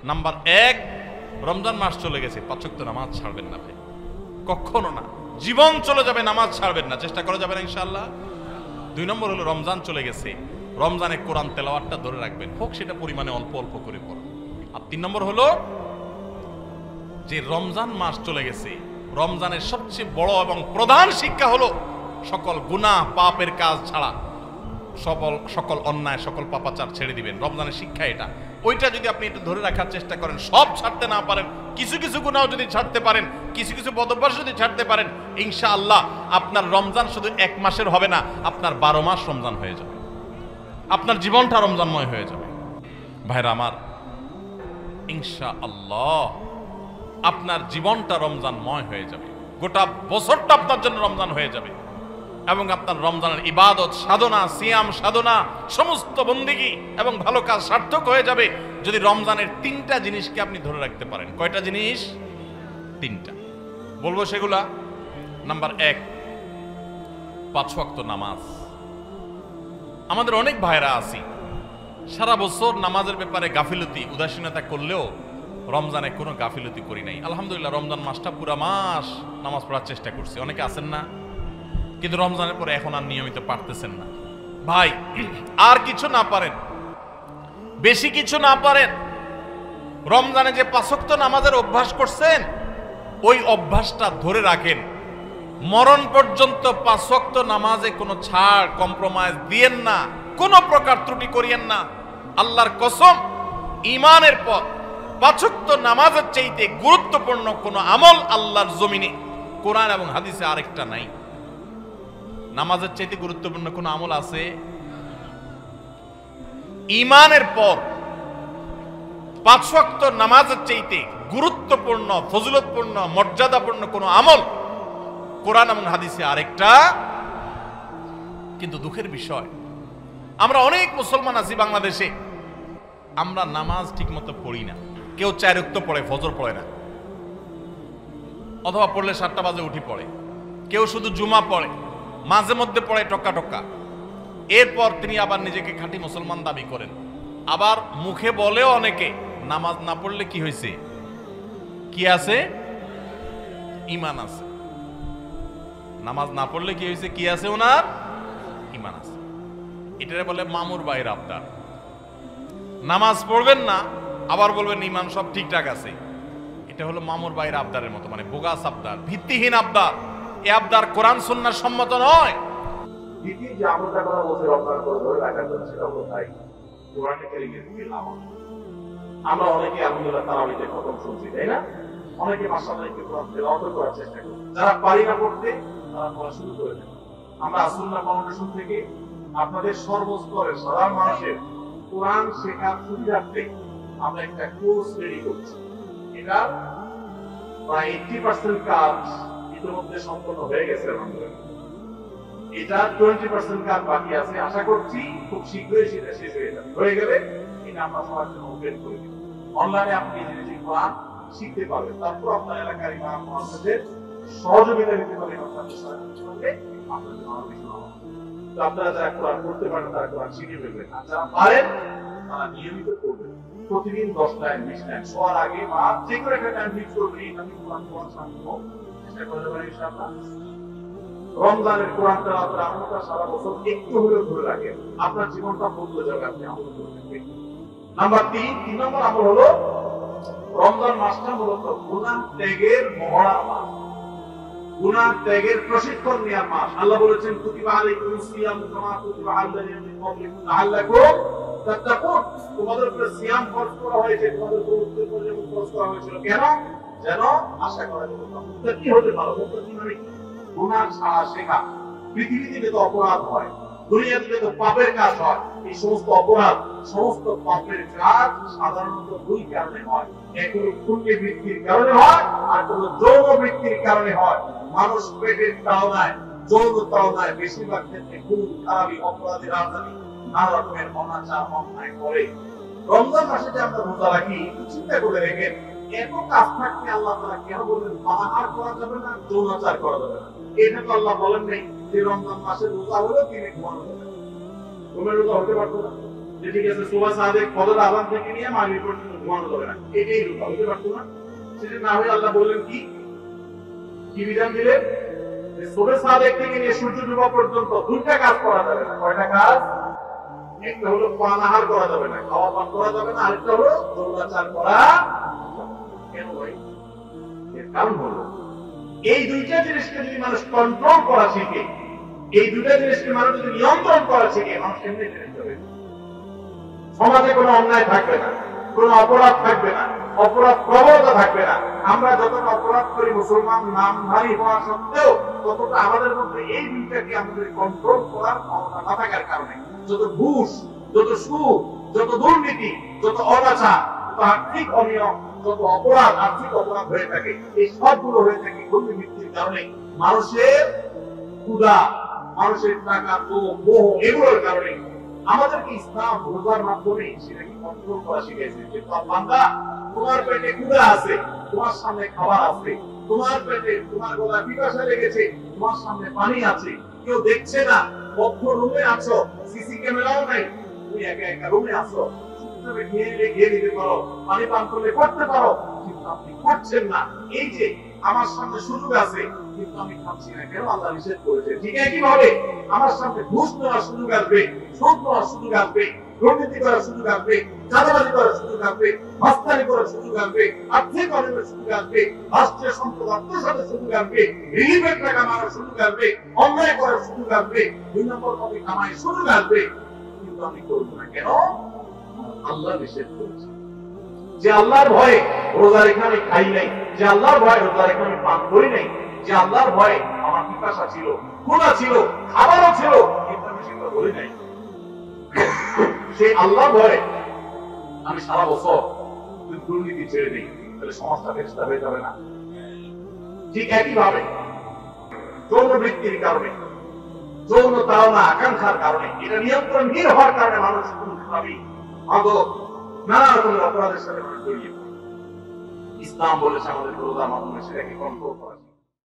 Number 1, Ramzan মাস চলে গেছে, 5 ওয়াক্ত নামাজ ছাড়বেন না ভাই, কখনো না। জীবন চলে যাবে, নামাজ ছাড়বেন না, চেষ্টা করা যাবে না ইনশাআল্লাহ। 2 নম্বর হলো রমজান চলে গেছে, রমজানে কোরআন তেলাওয়াতটা ধরে রাখবেন, হোক সেটা পরিমাণে অল্প অল্প করে পড়ুন। আর 3 নম্বর হলো যে রমজান মাস চলে গেছে, রমজানের সবচেয়ে বড় এবং প্রধান শিক্ষা হলো সকল গুনাহ পাপের কাজ ছাড়া সকল অন্যায় সকল পাপাচার ছেড়ে দিবেন। রমজানের শিক্ষা এটা। ওইটা যদি আপনি একটু ধরে রাখার চেষ্টা করেন, সব ছাড়তে না পারেন, কিছু কিছু গুনাহ যদি ছাড়তে পারেন, কিছু কিছু বদভ্যাস যদি ছাড়তে পারেন, ইনশাআল্লাহ আপনার রমজান শুধু 1 মাসের হবে না, আপনার 12 মাস রমজান হয়ে যাবে, আপনার জীবনটা রমজানময় হয়ে যাবে। ভাইরা আমার, ইনশাআল্লাহ আপনার জীবনটা রমজানময় হয়ে যাবে, গোটা বছরটা আপনার জন্য রমজান হয়ে যাবে, এবং আপনার রমজানের ইবাদত সাধনা, সিয়াম সাধনা, সমস্ত বন্দেগী এবং ভালো কাজ সার্থক হয়ে যাবে যদি রমজানের 3টা জিনিসকে আপনি ধরে রাখতে পারেন। কয়টা জিনিস? 3টা বলবো সেগুলা। নাম্বার 1, 5 ওয়াক্ত নামাজ। আমাদের অনেক ভাইরা আছি সারা বছর নামাজের ব্যাপারে গাফিলতি উদাসীনতা করলেও রমজানে কোনো গাফিলতি করি নাই। আলহামদুলিল্লাহ, রমজান মাসটা পুরা মাস নামাজ পড়ার চেষ্টা করছি। অনেকে আছেন না, কিন্তু রমজানের পরে এখন আর নিয়মিত পারতেছেন না। ভাই, আর কিছু না পারেন, বেশি কিছু না পারেন, রমজানে যে 5 ওয়াক্ত নামাজের অভ্যাস করছেন, ওই অভ্যাসটা ধরে রাখেন। মরণ পর্যন্ত 5 ওয়াক্ত নামাজে কোনো ছাড় কম্প্রোমাইজ দিয়েন না, কোনো প্রকার ত্রুটি করিয়েন না। আল্লাহর কসম, ঈমানের পথ 5 ওয়াক্ত নামাজের চাইতে গুরুত্বপূর্ণ কোনো আমল আল্লাহর জমিনে, কোরআন এবং হাদিসে আরেকটা নাই। নামাজের চাইতে গুরুত্বপূর্ণ কোন আমল আছে? ঈমানের পর 5 ওয়াক্ত নামাজের চাইতে গুরুত্বপূর্ণ, ফজিলতপূর্ণ, মর্যাদাপূর্ণ কোন আমল কোরআন এবং হাদিসে আরেকটা। কিন্তু দুঃখের বিষয়, আমরা অনেক মুসলমান আছি বাংলাদেশে, আমরা নামাজ ঠিকমতো পড়ি না। কেউ 4 ওয়াক্ত পড়ে, ফজর পড়ে না, অথবা পড়লে 7টা বাজে উঠি পড়ে। কেউ শুধু জুমা পড়ে, মাঝে মধ্যে পড়ে টক্কা টক্কা। এরপর তিনি আবার নিজেকে খাঁটি মুসলমান দাবি করেন। আবার মুখে বলেও অনেকে, নামাজ না পড়লে কি হয়েছে? কি আছে? ঈমান আছে। নামাজ না পড়লে কি হয়েছে? কি আছে? ওনার ঈমান আছে। এটারে বলে মামুর বাইর আবদার। নামাজ পড়বেন না, আবার বলবেন ঈমান সব ঠিকঠাক আছে। এটা হলো মামুর বাইর আবদারের মতো, মানে বোগাস আবদার, ভিত্তিহীন আবদার। এই আবদার কোরআন সুন্নাহর সম্মত নয়। দ্বিতীয় যে আমলটা করা বলছে রমজান করে ধরে রাখার জন্য, সেটা হলো ভাই কোরআনে কারিমের তিলাওয়াত। আমরা অনেকে আলহামদুলিল্লাহ তারাবিতে খতম শুনছি, তাই না? অনেকে মাশাআল্লাহ একটু কোরআন তেলাওয়াত করার চেষ্টা করি। যারা পারি না পড়তে, তারা পড়া শুরু করে দেন। আমরা সুন্নাহ ফাউন্ডেশন থেকে আপনাদের সর্বস্তরের সাধারণ মানুষের কোরআন শেখার সুবিধার্থে আমরা একটা কোর্স রেডি করছি। এটা প্রায় 80% কাজ ইতিমধ্যে সম্পন্ন হয়ে গেছে আলহামদুলিল্লাহ। এটা 20% কাজ বাকি আছে। আশা করছি খুব শীঘ্রই সেটা শেষ হয়ে যাবে। হয়ে গেলে এটা আমরা সবার জন্য ওপেন করে দিব। অনলাইনে আপনি নিজে কোরআন শিখতে পারবেন। তারপর আপনার এলাকার ইমাম মুয়াজ্জিনদের সহযোগিতা নিতে পারবেন, আপনাদের সাহায্য করবে, আপনাদের আরো বেশি ভালো হবে। তো আপনারা যারা কোরআন পড়তে পারেন তারা কোরআন শিখে ফেলবেন, আর যারা পারেন তারা নিয়মিত পড়বেন। প্রতিদিন 10 টাইম 20 টাইম শোয়ার আগে বা যে কোনো একটা টাইম ফিক্স করবেন, আমি কোরআন পড়ার সামনে চেষ্টা করতে পারি ইনশাআল্লাহ। রমজানের কোরআন তেলাওয়াতের আমলটা সারা বছর একটু হলেও ধরে রাখেন, আপনার জীবনটা বদলে যাবে আপনি আমল করতে। নাম্বার 3 নম্বর আমল হলো রমজান মাসটা মূলত গুনাহ ত্যাগের মহড়ার মাস, গুনাহ ত্যাগের প্রশিক্ষণ নেওয়ার মাস। আল্লাহ বলেছেন, কুতিবা আলাইকুমুস সিয়ামু কামা কুতিবা আলাল্লাযিনা মিন ক্বাবলিকুম লাআল্লাকুম তাত্তাকুন। তোমাদের উপর সিয়াম ফরজ করা হয়েছে, তোমাদের উপর যেমন ফরজ করা হয়েছিল। কেন? যেন আশা করা যায় তোমরা কি হতে পারো। মুত্তাকি মানে গুনাহ ছাড়া শেখা। পৃথিবীতে যত অপরাধ হয়, দুনিয়াতে যত পাপের কাজ হয়, এই সমস্ত অপরাধ, সমস্ত পাপের কাজ সাধারণত 2 কারণে হয়। এক হলো পুণ্য বৃদ্ধির কারণে হয়, আর হলো যৌন বৃদ্ধির কারণে হয়। মানুষ পেটের তাড়নায়, যৌন তাড়নায় বেশিরভাগ ক্ষেত্রে খুন খারাপি, অপরাধের রাজধানী, নানা রকমের অনাচার অন্যায় করে। রমজান মাসে যে আমরা রোজা রাখি, চিন্তা করে দেখেন, এত কাজ থাকতে আল্লাহ তাআলা কেন বললেন পানাহার করা যাবে না, যৌনাচার করা যাবে না? এটা তো আল্লাহ বলেন নাই যে রমজান মাসে রোজা হলো তিনি ঘুমানো যাবে, ঘুমের রোজা হতে পারতো না। যে ঠিক আছে সুবহ সাদেক ফজর আযান থেকে নিয়ে মাগরিব পর্যন্ত ঘুমানো যাবে না, এটাই রোজা হতে পারতো না? সেটা না হয়ে আল্লাহ বললেন কি বিধান দিলেন? যে সুবহ সাদেক থেকে নিয়ে সূর্য ডুবা পর্যন্ত দুইটা কাজ করা যাবে না। কয়টা কাজ? একটা হলো পানাহার করা যাবে না, খাওয়া পান করা যাবে না, আরেকটা হলো দৌড়াচার করা। কেন ভাই? এর কারণ হলো এই দুইটা জিনিসকে যদি মানুষ কন্ট্রোল করা শিখে, এই দুইটা জিনিসকে মানুষ যদি নিয়ন্ত্রণ করা শিখে, মানুষ কেমনি জিনিস হবে? সমাজে কোনো অন্যায় থাকবে না, কোনো অপরাধ থাকবে না, অপরাধ প্রবণতা থাকবে না। আমরা যতটা অপরাধ করি মুসলমান নামধারী হওয়া সত্ত্বেও, ততটা আমাদের মধ্যে এই দুইটাকে আমাদের কন্ট্রোল করার ক্ষমতা না থাকার কারণে যত ঘুষ, যত সুদ, যত দুর্নীতি, যত অনাচার, যত আর্থিক অনিয়ম, যত অপরাধ, আর্থিক অপরাধ হয়ে থাকে, এই সবগুলো হয়ে থাকে দুর্নীতির কারণে, মানুষের ক্ষুধা, মানুষের টাকা, মোহ, এগুলোর কারণে। আমাদেরকে ইসলাম রোজার মাধ্যমে সেটাকে কন্ট্রোল করা শিখেছে। যে বান্দা, তোমার পেটে ক্ষুধা আছে, তোমার সামনে খাবার আছে, তোমার পেটে, তোমার গলা পিপাসা লেগেছে, তোমার সামনে পানি আছে, কেউ দেখছে না, বদ্ধ রুমে আছো, সিসি ক্যামেরাও নাই, তুমি একা একা রুমে আছো, চুপচাপে খেয়ে নিতে পারো, পানি পান করলে করতে পারো, কিন্তু আপনি করছেন না। এই যে আমার সামনে সুযোগ আছে কিন্তু আমি খাচ্ছি না, কেন? আল্লাহ নিষেধ করেছে। ঠিক একইভাবে আমার সামনে ঘুষ নেওয়ার সুযোগ আসবে, সুদ নেওয়ার সুযোগ আসবে, দুর্নীতি করার সুযোগ আসবে, চাঁদাবাজি করার সুযোগ আসবে, মাস্তানি করার সুযোগ আসবে, আর্থিক অনিয়মের সুযোগ আসবে, রাষ্ট্রীয় সম্পদ আত্মসাতের সুযোগ আসবে, রিলিফের টাকা মারার সুযোগ আসবে, অন্যায় করার সুযোগ আসবে, 2 নম্বর পথে কামাই সুযোগ আসবে, কিন্তু আমি করবো না। কেন? আল্লাহ নিষেধ করেছে। যে আল্লাহর ভয়ে রোজা রেখে আমি খাই নাই, যে আল্লাহর ভয়ে রোজা রেখে আমি পান করি নাই, যে আল্লাহর ভয়ে আমার পিপাসা ছিল, ক্ষুধা ছিল, খাবারও ছিল, কিন্তু আমি সেটা বলি নাই, সেই আল্লাহর ভয়ে আমি সারা বছর দুর্নীতি ছেড়ে দিই, তাহলে সমাজটা বেস্তা হয়ে যাবে না? ঠিক একইভাবে যৌন বৃত্তির কারণে, যৌন তাড়না আকাঙ্ক্ষার কারণে, এটা নিয়ন্ত্রণহীন হওয়ার কারণে মানুষ কোনভাবেই মাদক, নানা রকমের অপরাধের সাথে মানুষ জড়িয়ে পড়ে। ইসলাম বলেছে আমাদের রোজার মাধ্যমে সেটাকে কন্ট্রোল করা।